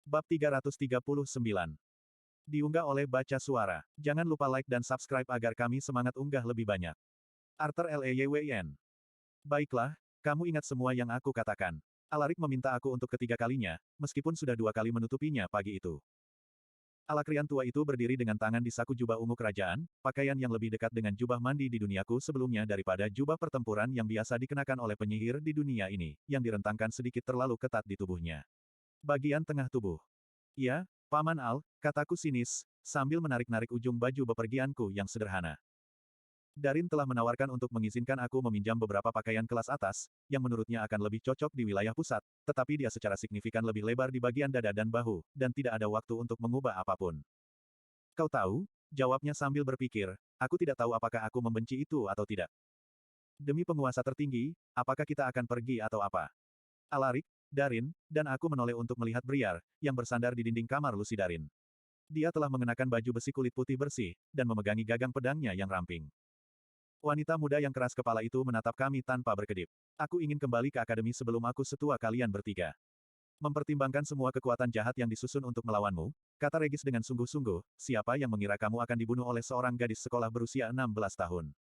Bab 339. Diunggah oleh Baca Suara. Jangan lupa like dan subscribe agar kami semangat unggah lebih banyak. Arthur Leywyn. Baiklah, kamu ingat semua yang aku katakan. Alaric meminta aku untuk ketiga kalinya, meskipun sudah dua kali menutupinya pagi itu. Alakrian tua itu berdiri dengan tangan di saku jubah ungu kerajaan, pakaian yang lebih dekat dengan jubah mandi di duniaku sebelumnya daripada jubah pertempuran yang biasa dikenakan oleh penyihir di dunia ini, yang direntangkan sedikit terlalu ketat di tubuhnya. Bagian tengah tubuh. Ya, Paman Al, kataku sinis, sambil menarik-narik ujung baju bepergianku yang sederhana. Darin telah menawarkan untuk mengizinkan aku meminjam beberapa pakaian kelas atas, yang menurutnya akan lebih cocok di wilayah pusat, tetapi dia secara signifikan lebih lebar di bagian dada dan bahu, dan tidak ada waktu untuk mengubah apapun. Kau tahu? Jawabnya sambil berpikir, aku tidak tahu apakah aku membenci itu atau tidak. Demi penguasa tertinggi, apakah kita akan pergi atau apa? Alaric, Darin, dan aku menoleh untuk melihat Briar, yang bersandar di dinding kamar Lucy Darin. Dia telah mengenakan baju besi kulit putih bersih, dan memegangi gagang pedangnya yang ramping. Wanita muda yang keras kepala itu menatap kami tanpa berkedip. Aku ingin kembali ke akademi sebelum aku setua kalian bertiga. Mempertimbangkan semua kekuatan jahat yang disusun untuk melawanmu, kata Regis dengan sungguh-sungguh, siapa yang mengira kamu akan dibunuh oleh seorang gadis sekolah berusia 16 tahun.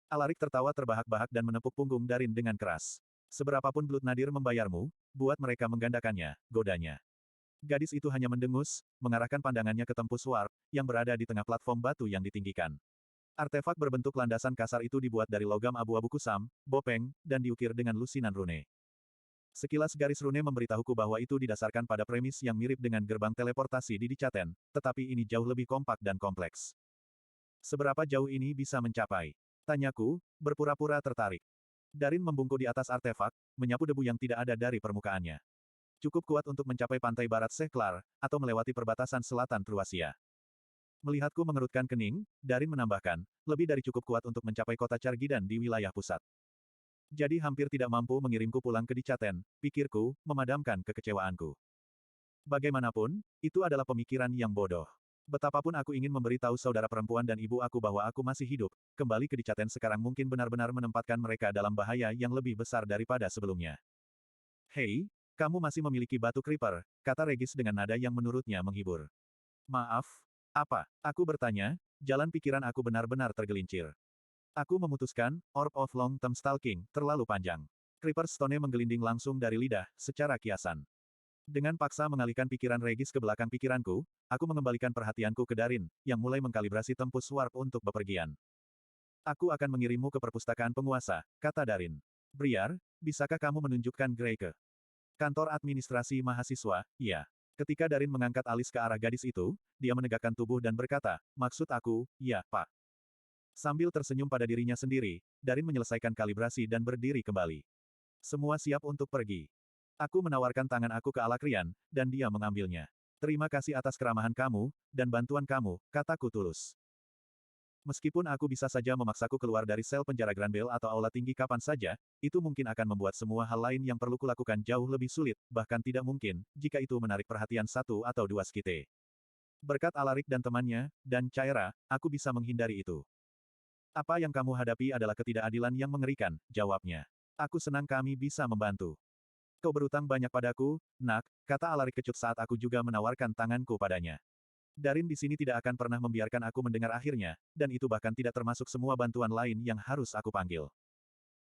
Alaric tertawa terbahak-bahak dan menepuk punggung Darin dengan keras. Seberapapun Blood Nadir membayarmu, buat mereka menggandakannya, godanya. Gadis itu hanya mendengus, mengarahkan pandangannya ke tempus warp, yang berada di tengah platform batu yang ditinggikan. Artefak berbentuk landasan kasar itu dibuat dari logam abu-abu kusam, bopeng, dan diukir dengan lusinan rune. Sekilas garis rune memberitahuku bahwa itu didasarkan pada premis yang mirip dengan gerbang teleportasi di Dicaten, tetapi ini jauh lebih kompak dan kompleks. Seberapa jauh ini bisa mencapai? Tanyaku, berpura-pura tertarik. Darin membungkuk di atas artefak, menyapu debu yang tidak ada dari permukaannya. Cukup kuat untuk mencapai pantai barat Seklar, atau melewati perbatasan selatan Truasia. Melihatku mengerutkan kening, Darin menambahkan, lebih dari cukup kuat untuk mencapai kota Cargidan di wilayah pusat. Jadi hampir tidak mampu mengirimku pulang ke Dicaten, pikirku, memadamkan kekecewaanku. Bagaimanapun, itu adalah pemikiran yang bodoh. Betapapun aku ingin memberitahu saudara perempuan dan ibu aku bahwa aku masih hidup, kembali ke Dicaten sekarang mungkin benar-benar menempatkan mereka dalam bahaya yang lebih besar daripada sebelumnya. Hei, kamu masih memiliki batu Creeper, kata Regis dengan nada yang menurutnya menghibur. Maaf, apa? Aku bertanya, jalan pikiran aku benar-benar tergelincir. Aku memutuskan, Orb of Long Term Stalking, terlalu panjang. Creeper Stone menggelinding langsung dari lidah, secara kiasan. Dengan paksa mengalihkan pikiran Regis ke belakang pikiranku, aku mengembalikan perhatianku ke Darin, yang mulai mengkalibrasi tempus warp untuk bepergian. Aku akan mengirimmu ke perpustakaan penguasa, kata Darin. Briar, bisakah kamu menunjukkan Grey ke kantor administrasi mahasiswa? Iya. Ketika Darin mengangkat alis ke arah gadis itu, dia menegakkan tubuh dan berkata, maksud aku, ya, Pak. Sambil tersenyum pada dirinya sendiri, Darin menyelesaikan kalibrasi dan berdiri kembali. Semua siap untuk pergi. Aku menawarkan tangan aku ke Alakrian, dan dia mengambilnya. Terima kasih atas keramahan kamu, dan bantuan kamu, kataku tulus. Meskipun aku bisa saja memaksaku keluar dari sel penjara Granbell atau aula tinggi kapan saja, itu mungkin akan membuat semua hal lain yang perlu kulakukan jauh lebih sulit, bahkan tidak mungkin, jika itu menarik perhatian satu atau dua skite. Berkat Alaric dan temannya, dan Caira, aku bisa menghindari itu. Apa yang kamu hadapi adalah ketidakadilan yang mengerikan, jawabnya. Aku senang kami bisa membantu. Kau berutang banyak padaku, nak, kata Alaric kecut saat aku juga menawarkan tanganku padanya. Darin di sini tidak akan pernah membiarkan aku mendengar akhirnya, dan itu bahkan tidak termasuk semua bantuan lain yang harus aku panggil.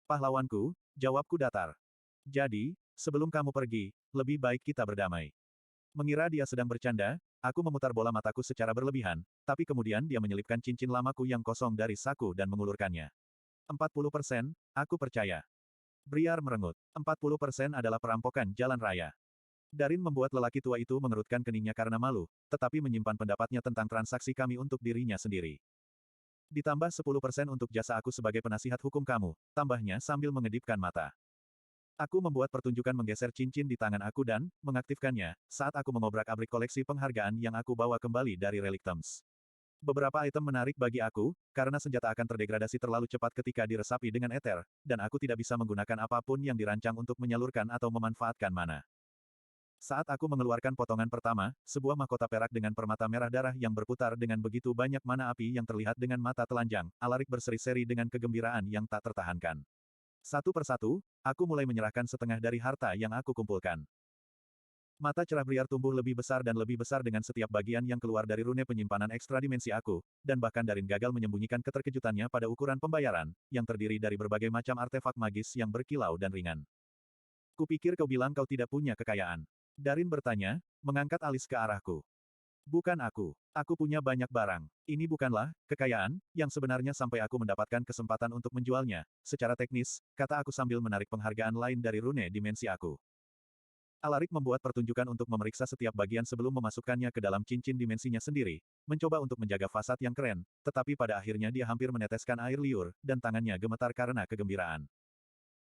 Pahlawanku, jawabku datar. Jadi, sebelum kamu pergi, lebih baik kita berdamai. Mengira dia sedang bercanda, aku memutar bola mataku secara berlebihan, tapi kemudian dia menyelipkan cincin lamaku yang kosong dari saku dan mengulurkannya. 40%, aku percaya. Briar merengut. 40% adalah perampokan jalan raya. Darin membuat lelaki tua itu mengerutkan keningnya karena malu, tetapi menyimpan pendapatnya tentang transaksi kami untuk dirinya sendiri. Ditambah 10% untuk jasa aku sebagai penasihat hukum kamu, tambahnya sambil mengedipkan mata. Aku membuat pertunjukan menggeser cincin di tangan aku dan mengaktifkannya, saat aku mengobrak-abrik koleksi penghargaan yang aku bawa kembali dari Relic Tombs. Beberapa item menarik bagi aku, karena senjata akan terdegradasi terlalu cepat ketika diresapi dengan ether, dan aku tidak bisa menggunakan apapun yang dirancang untuk menyalurkan atau memanfaatkan mana. Saat aku mengeluarkan potongan pertama, sebuah mahkota perak dengan permata merah darah yang berputar dengan begitu banyak mana api yang terlihat dengan mata telanjang, Alaric berseri-seri dengan kegembiraan yang tak tertahankan. Satu persatu, aku mulai menyerahkan setengah dari harta yang aku kumpulkan. Mata cerah Briar tumbuh lebih besar dan lebih besar dengan setiap bagian yang keluar dari rune penyimpanan ekstra dimensi aku, dan bahkan Darin gagal menyembunyikan keterkejutannya pada ukuran pembayaran, yang terdiri dari berbagai macam artefak magis yang berkilau dan ringan. Kupikir kau bilang kau tidak punya kekayaan. Darin bertanya, mengangkat alis ke arahku. Bukan aku. Aku punya banyak barang. Ini bukanlah kekayaan yang sebenarnya sampai aku mendapatkan kesempatan untuk menjualnya. Secara teknis, kata aku sambil menarik penghargaan lain dari rune dimensi aku. Alarik membuat pertunjukan untuk memeriksa setiap bagian sebelum memasukkannya ke dalam cincin dimensinya sendiri, mencoba untuk menjaga fasad yang keren, tetapi pada akhirnya dia hampir meneteskan air liur, dan tangannya gemetar karena kegembiraan.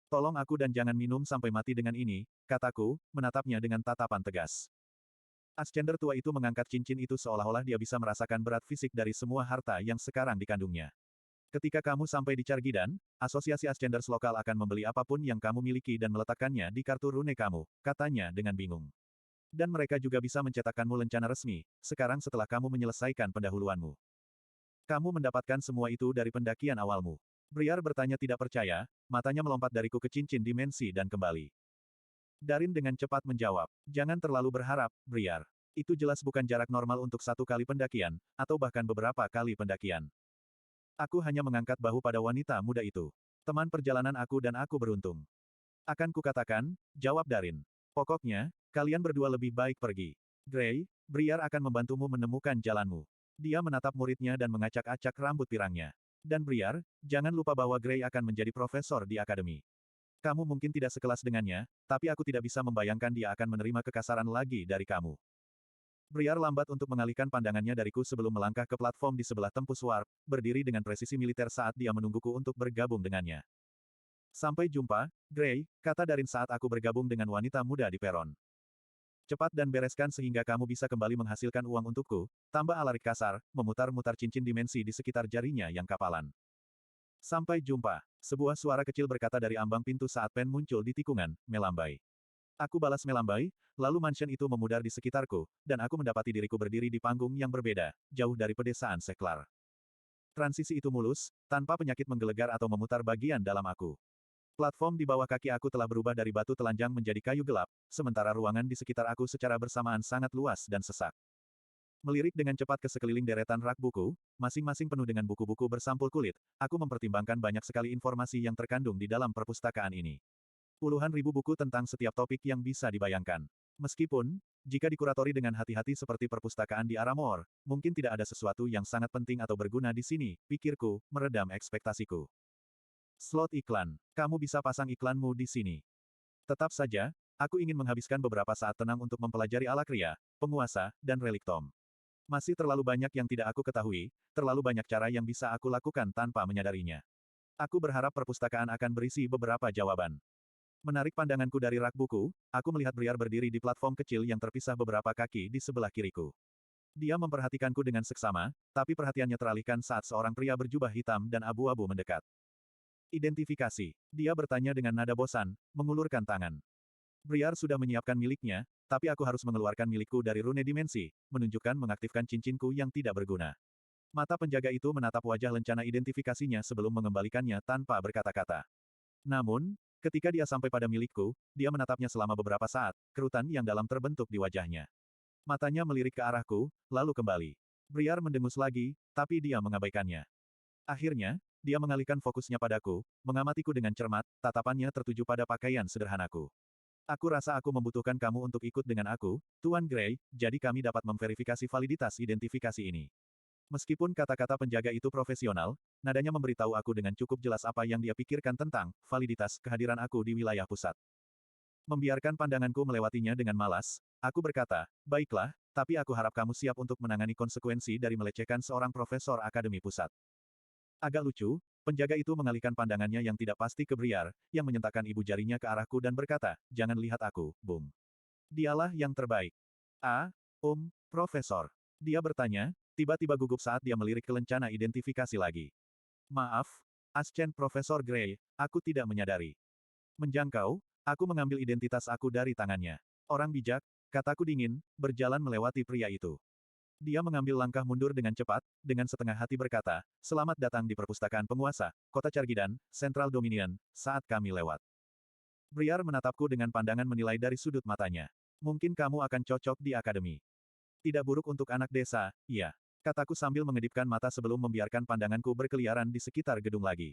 Tolong aku dan jangan minum sampai mati dengan ini, kataku, menatapnya dengan tatapan tegas. Ascender tua itu mengangkat cincin itu seolah-olah dia bisa merasakan berat fisik dari semua harta yang sekarang dikandungnya. Ketika kamu sampai di Cargidan, Asosiasi Ascenders lokal akan membeli apapun yang kamu miliki dan meletakkannya di kartu rune kamu, katanya dengan bingung. Dan mereka juga bisa mencetakkanmu lencana resmi, sekarang setelah kamu menyelesaikan pendahuluanmu. Kamu mendapatkan semua itu dari pendakian awalmu. Briar bertanya tidak percaya, matanya melompat dariku ke cincin dimensi dan kembali. Darin dengan cepat menjawab, jangan terlalu berharap, Briar. Itu jelas bukan jarak normal untuk satu kali pendakian, atau bahkan beberapa kali pendakian. Aku hanya mengangkat bahu pada wanita muda itu. Teman perjalanan aku dan aku beruntung. Akan kukatakan, jawab Darin. Pokoknya, kalian berdua lebih baik pergi. Gray, Briar akan membantumu menemukan jalanmu. Dia menatap muridnya dan mengacak-acak rambut pirangnya. Dan Briar, jangan lupa bahwa Gray akan menjadi profesor di akademi. Kamu mungkin tidak sekelas dengannya, tapi aku tidak bisa membayangkan dia akan menerima kekasaran lagi dari kamu. Briar lambat untuk mengalihkan pandangannya dariku sebelum melangkah ke platform di sebelah tempus warp, berdiri dengan presisi militer saat dia menungguku untuk bergabung dengannya. Sampai jumpa, Gray, kata Darin saat aku bergabung dengan wanita muda di peron. Cepat dan bereskan sehingga kamu bisa kembali menghasilkan uang untukku, tambah Alarik kasar, memutar-mutar cincin dimensi di sekitar jarinya yang kapalan. Sampai jumpa. Sebuah suara kecil berkata dari ambang pintu saat Pen muncul di tikungan, melambai. Aku balas melambai, lalu mansion itu memudar di sekitarku, dan aku mendapati diriku berdiri di panggung yang berbeda, jauh dari pedesaan Seklar. Transisi itu mulus, tanpa penyakit menggelegar atau memutar bagian dalam aku. Platform di bawah kaki aku telah berubah dari batu telanjang menjadi kayu gelap, sementara ruangan di sekitar aku secara bersamaan sangat luas dan sesak. Melirik dengan cepat ke sekeliling deretan rak buku, masing-masing penuh dengan buku-buku bersampul kulit, aku mempertimbangkan banyak sekali informasi yang terkandung di dalam perpustakaan ini. Puluhan ribu buku tentang setiap topik yang bisa dibayangkan. Meskipun, jika dikuratori dengan hati-hati seperti perpustakaan di Aramor, mungkin tidak ada sesuatu yang sangat penting atau berguna di sini, pikirku, meredam ekspektasiku. Slot iklan. Kamu bisa pasang iklanmu di sini. Tetap saja, aku ingin menghabiskan beberapa saat tenang untuk mempelajari Alakria, penguasa, dan relik Tom. Masih terlalu banyak yang tidak aku ketahui, terlalu banyak cara yang bisa aku lakukan tanpa menyadarinya. Aku berharap perpustakaan akan berisi beberapa jawaban. Menarik pandanganku dari rak buku, aku melihat Briar berdiri di platform kecil yang terpisah beberapa kaki di sebelah kiriku. Dia memperhatikanku dengan seksama, tapi perhatiannya teralihkan saat seorang pria berjubah hitam dan abu-abu mendekat. Identifikasi. Dia bertanya dengan nada bosan, mengulurkan tangan. Briar sudah menyiapkan miliknya, tapi aku harus mengeluarkan milikku dari rune dimensi, menunjukkan mengaktifkan cincinku yang tidak berguna. Mata penjaga itu menatap wajah lencana identifikasinya sebelum mengembalikannya tanpa berkata-kata. Namun, ketika dia sampai pada milikku, dia menatapnya selama beberapa saat, kerutan yang dalam terbentuk di wajahnya. Matanya melirik ke arahku, lalu kembali. Briar mendengus lagi, tapi dia mengabaikannya. Akhirnya, dia mengalihkan fokusnya padaku, mengamatiku dengan cermat, tatapannya tertuju pada pakaian sederhanaku. Aku rasa aku membutuhkan kamu untuk ikut dengan aku, Tuan Gray, jadi kami dapat memverifikasi validitas identifikasi ini. Meskipun kata-kata penjaga itu profesional, nadanya memberitahu aku dengan cukup jelas apa yang dia pikirkan tentang validitas kehadiran aku di wilayah pusat. Membiarkan pandanganku melewatinya dengan malas, aku berkata, baiklah, tapi aku harap kamu siap untuk menangani konsekuensi dari melecehkan seorang profesor akademi pusat. Agak lucu, penjaga itu mengalihkan pandangannya yang tidak pasti ke Briar, yang menyentakkan ibu jarinya ke arahku dan berkata, jangan lihat aku, Bung. Dialah yang terbaik. Profesor. Dia bertanya, tiba-tiba gugup saat dia melirik ke lencana identifikasi lagi. Maaf, Ascend Profesor Gray, aku tidak menyadari. Menjangkau, aku mengambil identitas aku dari tangannya. Orang bijak, kataku dingin, berjalan melewati pria itu. Dia mengambil langkah mundur dengan cepat, dengan setengah hati berkata, selamat datang di perpustakaan penguasa, kota Cargidan, Central Dominion, saat kami lewat. Briar menatapku dengan pandangan menilai dari sudut matanya. Mungkin kamu akan cocok di akademi. Tidak buruk untuk anak desa, iya. Kataku sambil mengedipkan mata sebelum membiarkan pandanganku berkeliaran di sekitar gedung lagi.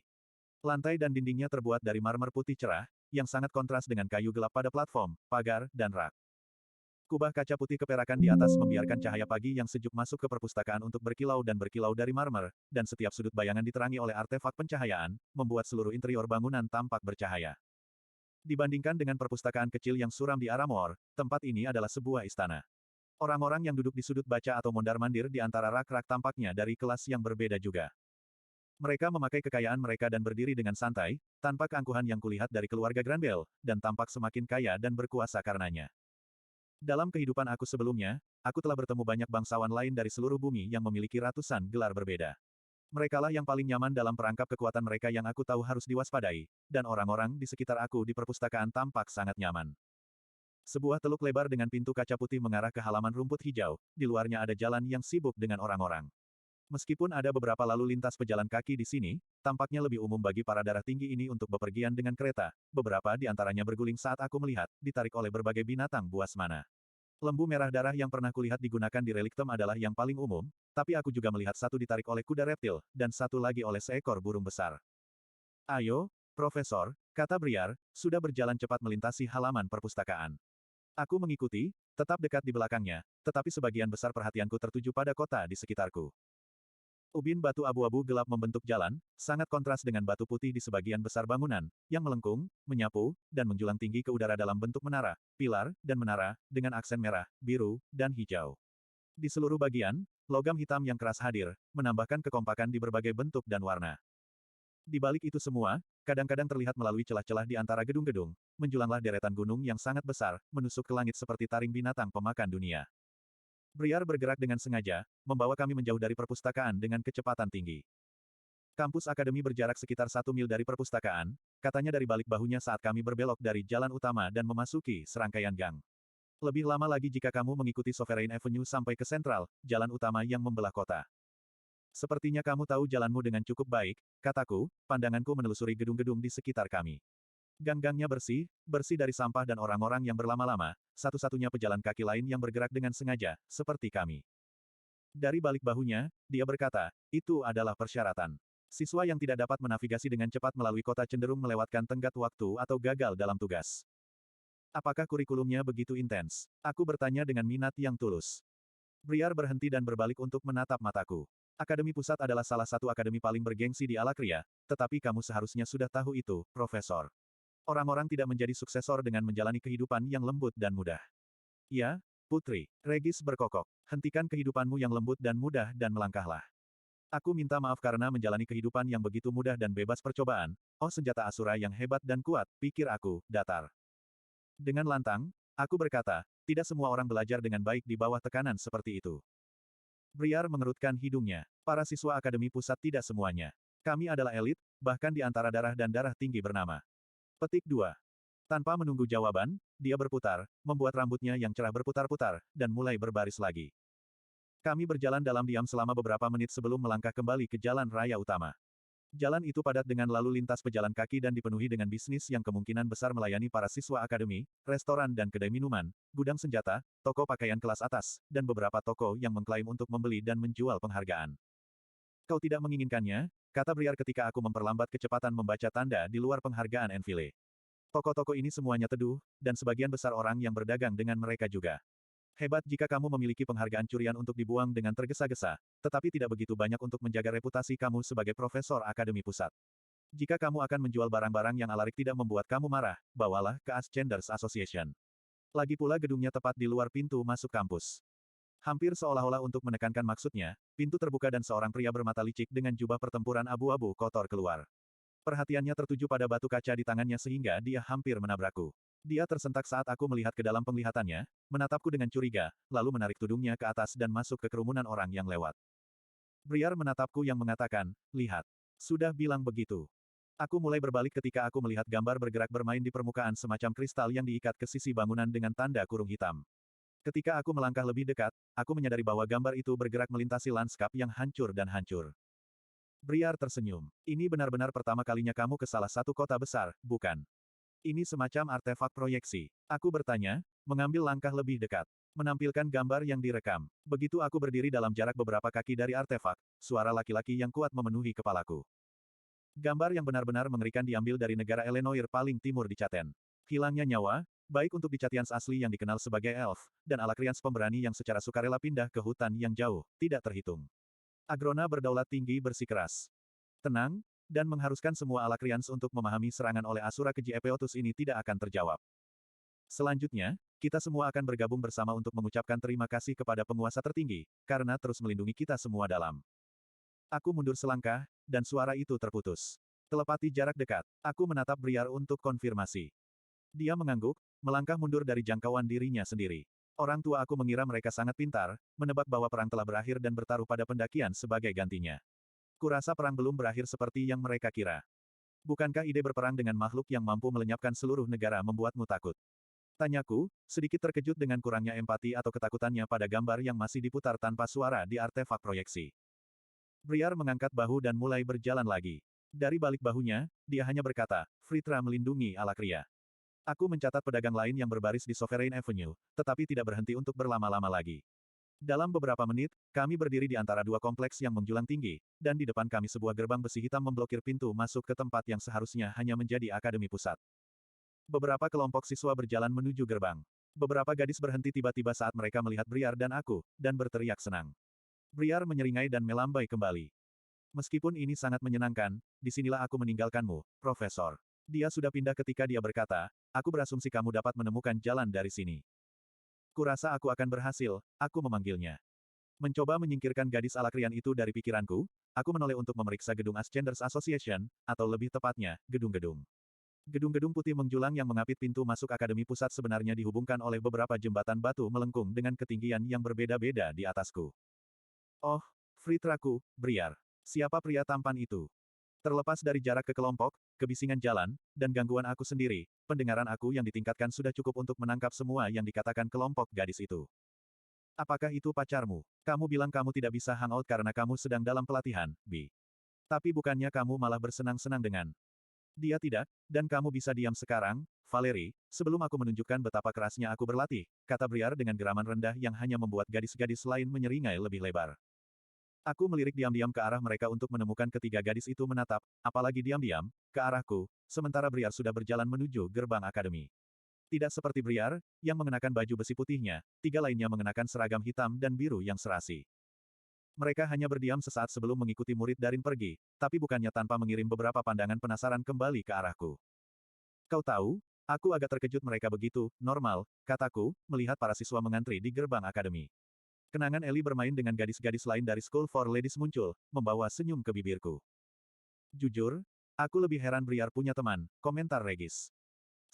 Lantai dan dindingnya terbuat dari marmer putih cerah, yang sangat kontras dengan kayu gelap pada platform, pagar, dan rak. Kubah kaca putih keperakan di atas membiarkan cahaya pagi yang sejuk masuk ke perpustakaan untuk berkilau dan berkilau dari marmer, dan setiap sudut bayangan diterangi oleh artefak pencahayaan, membuat seluruh interior bangunan tampak bercahaya. Dibandingkan dengan perpustakaan kecil yang suram di Aramor, tempat ini adalah sebuah istana. Orang-orang yang duduk di sudut baca atau mondar-mandir di antara rak-rak tampaknya dari kelas yang berbeda juga. Mereka memakai kekayaan mereka dan berdiri dengan santai, tanpa keangkuhan yang kulihat dari keluarga Granbell, dan tampak semakin kaya dan berkuasa karenanya. Dalam kehidupan aku sebelumnya, aku telah bertemu banyak bangsawan lain dari seluruh bumi yang memiliki ratusan gelar berbeda. Merekalah yang paling nyaman dalam perangkap kekuatan mereka yang aku tahu harus diwaspadai, dan orang-orang di sekitar aku di perpustakaan tampak sangat nyaman. Sebuah teluk lebar dengan pintu kaca putih mengarah ke halaman rumput hijau, di luarnya ada jalan yang sibuk dengan orang-orang. Meskipun ada beberapa lalu lintas pejalan kaki di sini, tampaknya lebih umum bagi para darah tinggi ini untuk bepergian dengan kereta, beberapa di antaranya berguling saat aku melihat, ditarik oleh berbagai binatang buas mana. Lembu merah darah yang pernah kulihat digunakan di reliktum adalah yang paling umum, tapi aku juga melihat satu ditarik oleh kuda reptil, dan satu lagi oleh seekor burung besar. Ayo, Profesor, kata Briar, sudah berjalan cepat melintasi halaman perpustakaan. Aku mengikuti, tetap dekat di belakangnya, tetapi sebagian besar perhatianku tertuju pada kota di sekitarku. Ubin batu abu-abu gelap membentuk jalan, sangat kontras dengan batu putih di sebagian besar bangunan, yang melengkung, menyapu, dan menjulang tinggi ke udara dalam bentuk menara, pilar, dan menara, dengan aksen merah, biru, dan hijau. Di seluruh bagian, logam hitam yang keras hadir, menambahkan kekompakan di berbagai bentuk dan warna. Di balik itu semua, kadang-kadang terlihat melalui celah-celah di antara gedung-gedung, menjulanglah deretan gunung yang sangat besar, menusuk ke langit seperti taring binatang pemakan dunia. Briar bergerak dengan sengaja, membawa kami menjauh dari perpustakaan dengan kecepatan tinggi. Kampus akademi berjarak sekitar 1 mil dari perpustakaan, katanya dari balik bahunya saat kami berbelok dari jalan utama dan memasuki serangkaian gang. Lebih lama lagi jika kamu mengikuti Sovereign Avenue sampai ke Sentral, jalan utama yang membelah kota. Sepertinya kamu tahu jalanmu dengan cukup baik, kataku, pandanganku menelusuri gedung-gedung di sekitar kami. Gang-gangnya bersih, bersih dari sampah dan orang-orang yang berlama-lama, satu-satunya pejalan kaki lain yang bergerak dengan sengaja, seperti kami. Dari balik bahunya, dia berkata, itu adalah persyaratan. Siswa yang tidak dapat menavigasi dengan cepat melalui kota cenderung melewatkan tenggat waktu atau gagal dalam tugas. Apakah kurikulumnya begitu intens? Aku bertanya dengan minat yang tulus. Briar berhenti dan berbalik untuk menatap mataku. Akademi Pusat adalah salah satu akademi paling bergengsi di Alakria, tetapi kamu seharusnya sudah tahu itu, Profesor. Orang-orang tidak menjadi suksesor dengan menjalani kehidupan yang lembut dan mudah. Ya, Putri, Regis berkokok. Hentikan kehidupanmu yang lembut dan mudah dan melangkahlah. Aku minta maaf karena menjalani kehidupan yang begitu mudah dan bebas percobaan. Oh senjata Asura yang hebat dan kuat, pikir aku, datar. Dengan lantang, aku berkata, tidak semua orang belajar dengan baik di bawah tekanan seperti itu. Briar mengerutkan hidungnya. Para siswa Akademi Pusat tidak semuanya. Kami adalah elit, bahkan di antara darah dan darah tinggi bernama. Petik 2. Tanpa menunggu jawaban, dia berputar, membuat rambutnya yang cerah berputar-putar, dan mulai berbaris lagi. Kami berjalan dalam diam selama beberapa menit sebelum melangkah kembali ke jalan raya utama. Jalan itu padat dengan lalu lintas pejalan kaki dan dipenuhi dengan bisnis yang kemungkinan besar melayani para siswa akademi, restoran dan kedai minuman, gudang senjata, toko pakaian kelas atas, dan beberapa toko yang mengklaim untuk membeli dan menjual penghargaan. Kau tidak menginginkannya, kata Briar ketika aku memperlambat kecepatan membaca tanda di luar penghargaan Enfile. Toko-toko ini semuanya teduh, dan sebagian besar orang yang berdagang dengan mereka juga. Hebat jika kamu memiliki penghargaan curian untuk dibuang dengan tergesa-gesa, tetapi tidak begitu banyak untuk menjaga reputasi kamu sebagai profesor akademi pusat. Jika kamu akan menjual barang-barang yang alarik tidak membuat kamu marah, bawalah ke Ascenders Association. Lagi pula gedungnya tepat di luar pintu masuk kampus. Hampir seolah-olah untuk menekankan maksudnya, pintu terbuka dan seorang pria bermata licik dengan jubah pertempuran abu-abu kotor keluar. Perhatiannya tertuju pada batu kaca di tangannya sehingga dia hampir menabrakku. Dia tersentak saat aku melihat ke dalam penglihatannya, menatapku dengan curiga, lalu menarik tudungnya ke atas dan masuk ke kerumunan orang yang lewat. Briar menatapku yang mengatakan, lihat. Sudah bilang begitu. Aku mulai berbalik ketika aku melihat gambar bergerak bermain di permukaan semacam kristal yang diikat ke sisi bangunan dengan tanda kurung hitam. Ketika aku melangkah lebih dekat, aku menyadari bahwa gambar itu bergerak melintasi lanskap yang hancur dan hancur. Briar tersenyum. Ini benar-benar pertama kalinya kamu ke salah satu kota besar, bukan? Ini semacam artefak proyeksi. Aku bertanya, mengambil langkah lebih dekat. Menampilkan gambar yang direkam. Begitu aku berdiri dalam jarak beberapa kaki dari artefak, suara laki-laki yang kuat memenuhi kepalaku. Gambar yang benar-benar mengerikan diambil dari negara Elenoir paling timur di Caten. Hilangnya nyawa, baik untuk Dicatians asli yang dikenal sebagai elf, dan Alakrians pemberani yang secara sukarela pindah ke hutan yang jauh, tidak terhitung. Agrona berdaulat tinggi bersikeras. Tenang, dan mengharuskan semua Alakrians untuk memahami serangan oleh Asura keji Epeotus ini tidak akan terjawab. Selanjutnya, kita semua akan bergabung bersama untuk mengucapkan terima kasih kepada penguasa tertinggi, karena terus melindungi kita semua dalam. Aku mundur selangkah, dan suara itu terputus. Telepati jarak dekat, aku menatap Briar untuk konfirmasi. Dia mengangguk, melangkah mundur dari jangkauan dirinya sendiri. Orang tua aku mengira mereka sangat pintar, menebak bahwa perang telah berakhir dan bertaruh pada pendakian sebagai gantinya. Kurasa perang belum berakhir seperti yang mereka kira. Bukankah ide berperang dengan makhluk yang mampu melenyapkan seluruh negara membuatmu takut? Tanyaku, sedikit terkejut dengan kurangnya empati atau ketakutannya pada gambar yang masih diputar tanpa suara di artefak proyeksi. Briar mengangkat bahu dan mulai berjalan lagi. Dari balik bahunya, dia hanya berkata, Fritra melindungi Alakria. Aku mencatat pedagang lain yang berbaris di Sovereign Avenue, tetapi tidak berhenti untuk berlama-lama lagi. Dalam beberapa menit, kami berdiri di antara dua kompleks yang menjulang tinggi, dan di depan kami sebuah gerbang besi hitam memblokir pintu masuk ke tempat yang seharusnya hanya menjadi akademi pusat. Beberapa kelompok siswa berjalan menuju gerbang. Beberapa gadis berhenti tiba-tiba saat mereka melihat Briar dan aku, dan berteriak senang. Briar menyeringai dan melambai kembali. Meskipun ini sangat menyenangkan, disinilah aku meninggalkanmu, Profesor. Dia sudah pindah ketika dia berkata, aku berasumsi kamu dapat menemukan jalan dari sini. Kurasa aku akan berhasil, aku memanggilnya. Mencoba menyingkirkan gadis Alakrian itu dari pikiranku, aku menoleh untuk memeriksa gedung Ascenders Association, atau lebih tepatnya, gedung-gedung. Gedung-gedung putih menjulang yang mengapit pintu masuk Akademi Pusat sebenarnya dihubungkan oleh beberapa jembatan batu melengkung dengan ketinggian yang berbeda-beda di atasku. Oh, Fritraku, Briar. Siapa pria tampan itu? Terlepas dari jarak ke kelompok, kebisingan jalan, dan gangguan aku sendiri, pendengaran aku yang ditingkatkan sudah cukup untuk menangkap semua yang dikatakan kelompok gadis itu. Apakah itu pacarmu? Kamu bilang kamu tidak bisa hangout karena kamu sedang dalam pelatihan, Bi. Tapi bukannya kamu malah bersenang-senang dengan dia tidak, dan kamu bisa diam sekarang, Valeri, sebelum aku menunjukkan betapa kerasnya aku berlatih, kata Briar dengan geraman rendah yang hanya membuat gadis-gadis lain menyeringai lebih lebar. Aku melirik diam-diam ke arah mereka untuk menemukan ketiga gadis itu menatap, apalagi diam-diam, ke arahku, sementara Briar sudah berjalan menuju gerbang akademi. Tidak seperti Briar, yang mengenakan baju besi putihnya, tiga lainnya mengenakan seragam hitam dan biru yang serasi. Mereka hanya berdiam sesaat sebelum mengikuti murid Darin pergi, tapi bukannya tanpa mengirim beberapa pandangan penasaran kembali ke arahku. Kau tahu, aku agak terkejut mereka begitu, normal, kataku, melihat para siswa mengantri di gerbang akademi. Kenangan Ellie bermain dengan gadis-gadis lain dari School for Ladies muncul, membawa senyum ke bibirku. Jujur, aku lebih heran Briar punya teman, komentar Regis.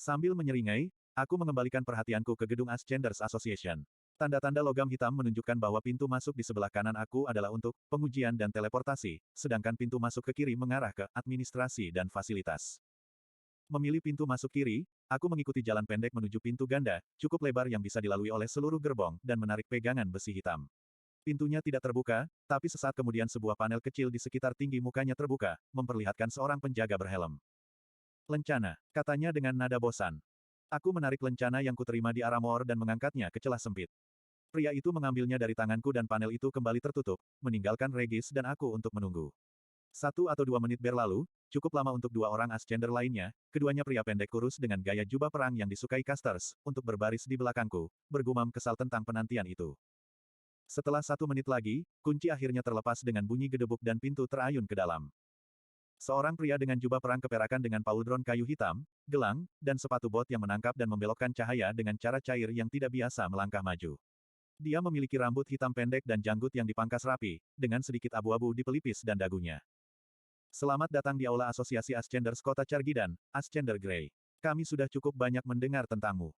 Sambil menyeringai, aku mengembalikan perhatianku ke gedung Ascenders Association. Tanda-tanda logam hitam menunjukkan bahwa pintu masuk di sebelah kanan aku adalah untuk pengujian dan teleportasi, sedangkan pintu masuk ke kiri mengarah ke administrasi dan fasilitas. Memilih pintu masuk kiri, aku mengikuti jalan pendek menuju pintu ganda, cukup lebar yang bisa dilalui oleh seluruh gerbong, dan menarik pegangan besi hitam. Pintunya tidak terbuka, tapi sesaat kemudian sebuah panel kecil di sekitar tinggi mukanya terbuka, memperlihatkan seorang penjaga berhelm. Lencana, katanya dengan nada bosan. Aku menarik lencana yang kuterima di Aramor dan mengangkatnya ke celah sempit. Pria itu mengambilnya dari tanganku dan panel itu kembali tertutup, meninggalkan Regis dan aku untuk menunggu. 1 atau 2 menit berlalu, cukup lama untuk dua orang Ascender lainnya, keduanya pria pendek kurus dengan gaya jubah perang yang disukai casters, untuk berbaris di belakangku, bergumam kesal tentang penantian itu. Setelah 1 menit lagi, kunci akhirnya terlepas dengan bunyi gedebuk dan pintu terayun ke dalam. Seorang pria dengan jubah perang keperakan dengan pauldron kayu hitam, gelang, dan sepatu bot yang menangkap dan membelokkan cahaya dengan cara cair yang tidak biasa melangkah maju. Dia memiliki rambut hitam pendek dan janggut yang dipangkas rapi, dengan sedikit abu-abu di pelipis dan dagunya. Selamat datang di Aula Asosiasi Ascenders Kota Cargidan, Ascender Grey. Kami sudah cukup banyak mendengar tentangmu.